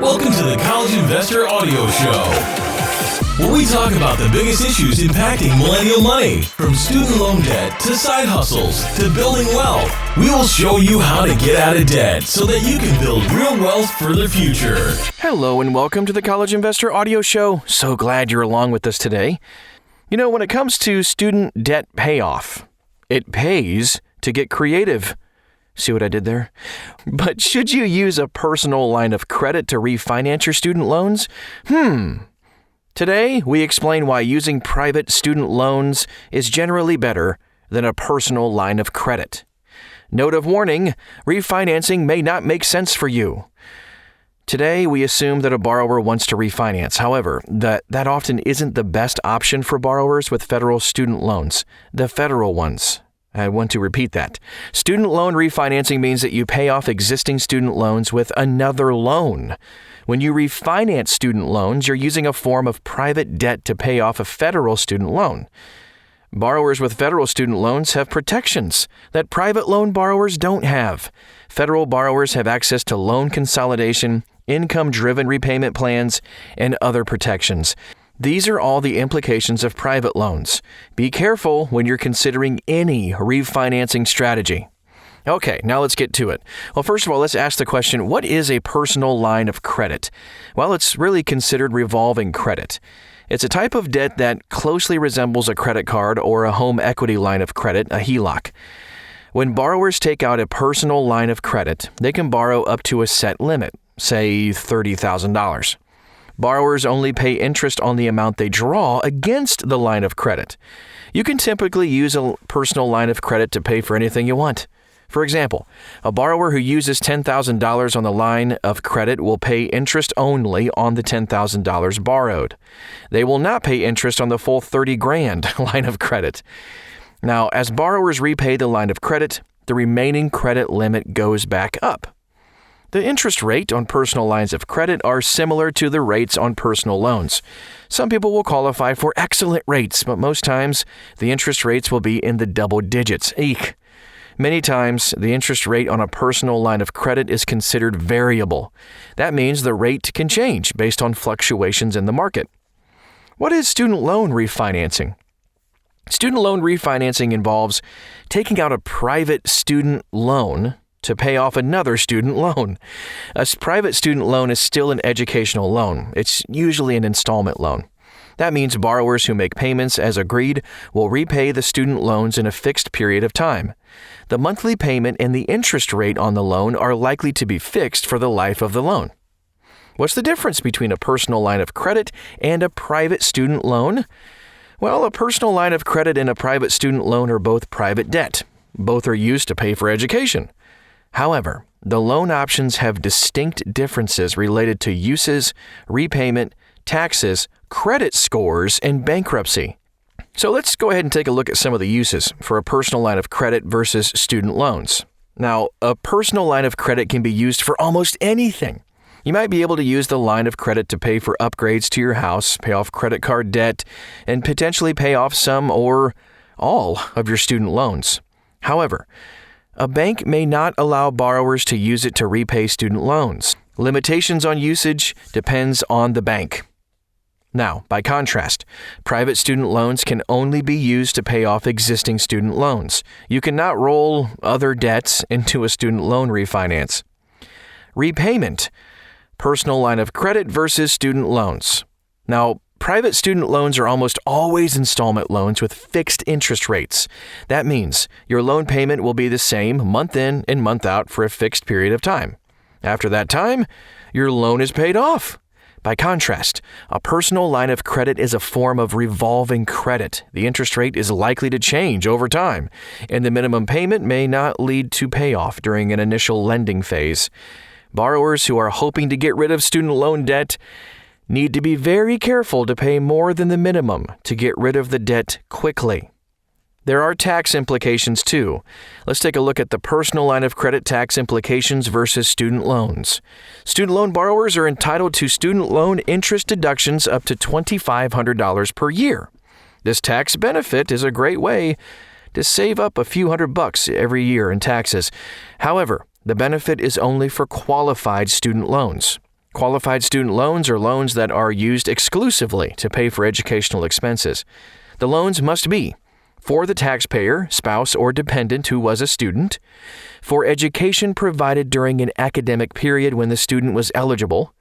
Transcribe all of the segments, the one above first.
Welcome to the College Investor Audio Show, where we talk about the biggest issues impacting millennial money, from student loan debt to side hustles to building wealth. We will show you how to get out of debt so that you can build real wealth for the future. Hello and welcome to the College Investor Audio Show. So glad you're along with us today. You know, when it comes to student debt payoff, it pays to get creative. See what I did there? But should you use a personal line of credit to refinance your student loans? Today, we explain why using private student loans is generally better than a personal line of credit. Note of warning, refinancing may not make sense for you. Today, we assume that a borrower wants to refinance. However, that often isn't the best option for borrowers with federal student loans, the federal ones. I want to repeat that. Student loan refinancing means that you pay off existing student loans with another loan. When you refinance student loans, you're using a form of private debt to pay off a federal student loan. Borrowers with federal student loans have protections that private loan borrowers don't have. Federal borrowers have access to loan consolidation, income-driven repayment plans, and other protections. These are all the implications of private loans. Be careful when you're considering any refinancing strategy. Okay, now let's get to it. Well, first of all, let's ask the question, what is a personal line of credit? Well, it's really considered revolving credit. It's a type of debt that closely resembles a credit card or a home equity line of credit, a HELOC. When borrowers take out a personal line of credit, they can borrow up to a set limit, say $30,000. Borrowers only pay interest on the amount they draw against the line of credit. You can typically use a personal line of credit to pay for anything you want. For example, a borrower who uses $10,000 on the line of credit will pay interest only on the $10,000 borrowed. They will not pay interest on the full $30,000 line of credit. Now, as borrowers repay the line of credit, the remaining credit limit goes back up. The interest rate on personal lines of credit are similar to the rates on personal loans. Some people will qualify for excellent rates, but most times the interest rates will be in the double digits. Eek! Many times, the interest rate on a personal line of credit is considered variable. That means the rate can change based on fluctuations in the market. What is student loan refinancing? Student loan refinancing involves taking out a private student loan to pay off another student loan. A private student loan is still an educational loan. It's usually an installment loan. That means borrowers who make payments as agreed will repay the student loans in a fixed period of time. The monthly payment and the interest rate on the loan are likely to be fixed for the life of the loan. What's the difference between a personal line of credit and a private student loan? Well, a personal line of credit and a private student loan are both private debt. Both are used to pay for education. However, the loan options have distinct differences related to uses, repayment, taxes, credit scores, and bankruptcy. So let's go ahead and take a look at some of the uses for a personal line of credit versus student loans. Now, a personal line of credit can be used for almost anything. You might be able to use the line of credit to pay for upgrades to your house, pay off credit card debt, and potentially pay off some or all of your student loans. However, a bank may not allow borrowers to use it to repay student loans. Limitations on usage depends on the bank. Now, by contrast, private student loans can only be used to pay off existing student loans. You cannot roll other debts into a student loan refinance. Repayment, personal line of credit versus student loans. Now, private student loans are almost always installment loans with fixed interest rates. That means your loan payment will be the same month in and month out for a fixed period of time. After that time, your loan is paid off. By contrast, a personal line of credit is a form of revolving credit. The interest rate is likely to change over time, and the minimum payment may not lead to payoff during an initial lending phase. Borrowers who are hoping to get rid of student loan debt need to be very careful to pay more than the minimum to get rid of the debt quickly. There are tax implications too. Let's take a look at the personal line of credit tax implications versus student loans. Student loan borrowers are entitled to student loan interest deductions up to $2,500 per year. This tax benefit is a great way to save up a few $100 every year in taxes. However, the benefit is only for qualified student loans. Qualified student loans are loans that are used exclusively to pay for educational expenses. The loans must be for the taxpayer, spouse, or dependent who was a student, for education provided during an academic period when the student was eligible.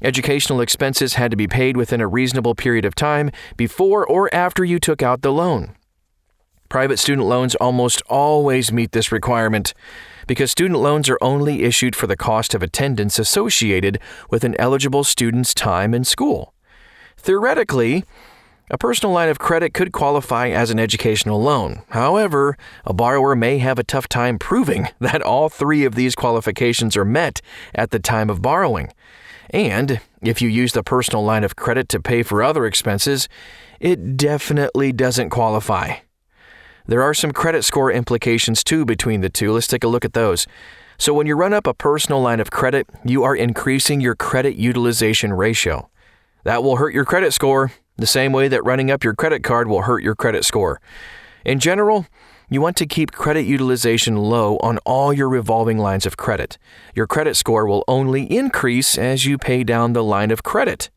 Educational expenses had to be paid within a reasonable period of time before or after you took out the loan. Private student loans almost always meet this requirement because student loans are only issued for the cost of attendance associated with an eligible student's time in school. Theoretically, a personal line of credit could qualify as an educational loan. However, a borrower may have a tough time proving that all three of these qualifications are met at the time of borrowing. And if you use the personal line of credit to pay for other expenses, it definitely doesn't qualify. There are some credit score implications too between the two. Let's take a look at those. So when you run up a personal line of credit, you are increasing your credit utilization ratio. That will hurt your credit score the same way that running up your credit card will hurt your credit score. In general, you want to keep credit utilization low on all your revolving lines of credit. Your credit score will only increase as you pay down the line of credit.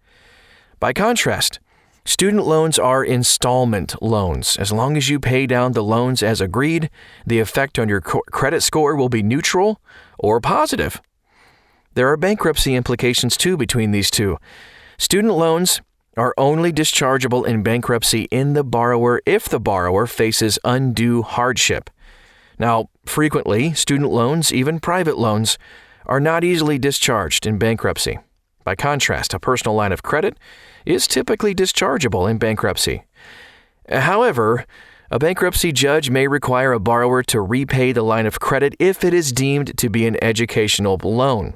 By contrast, student loans are installment loans. As long as you pay down the loans as agreed, the effect on your credit score will be neutral or positive. There are bankruptcy implications too between these two. Student loans are only dischargeable in bankruptcy in the borrower if the borrower faces undue hardship. Now, frequently, student loans, even private loans, are not easily discharged in bankruptcy. By contrast, a personal line of credit is typically dischargeable in bankruptcy. However, a bankruptcy judge may require a borrower to repay the line of credit if it is deemed to be an educational loan.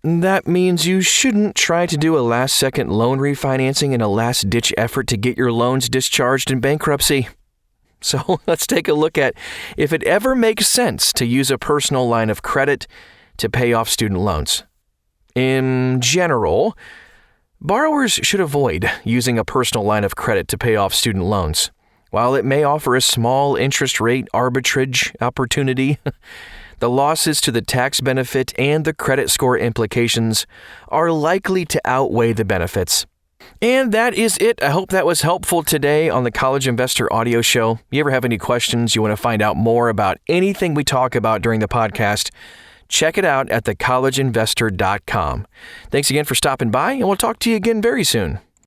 That means you shouldn't try to do a last-second loan refinancing in a last-ditch effort to get your loans discharged in bankruptcy. So let's take a look at if it ever makes sense to use a personal line of credit to pay off student loans. In general, borrowers should avoid using a personal line of credit to pay off student loans. While it may offer a small interest rate arbitrage opportunity, the losses to the tax benefit and the credit score implications are likely to outweigh the benefits. And that is it. I hope that was helpful today on the College Investor Audio Show. You ever have any questions, you want to find out more about anything we talk about during the podcast, check it out at thecollegeinvestor.com. Thanks again for stopping by, and we'll talk to you again very soon.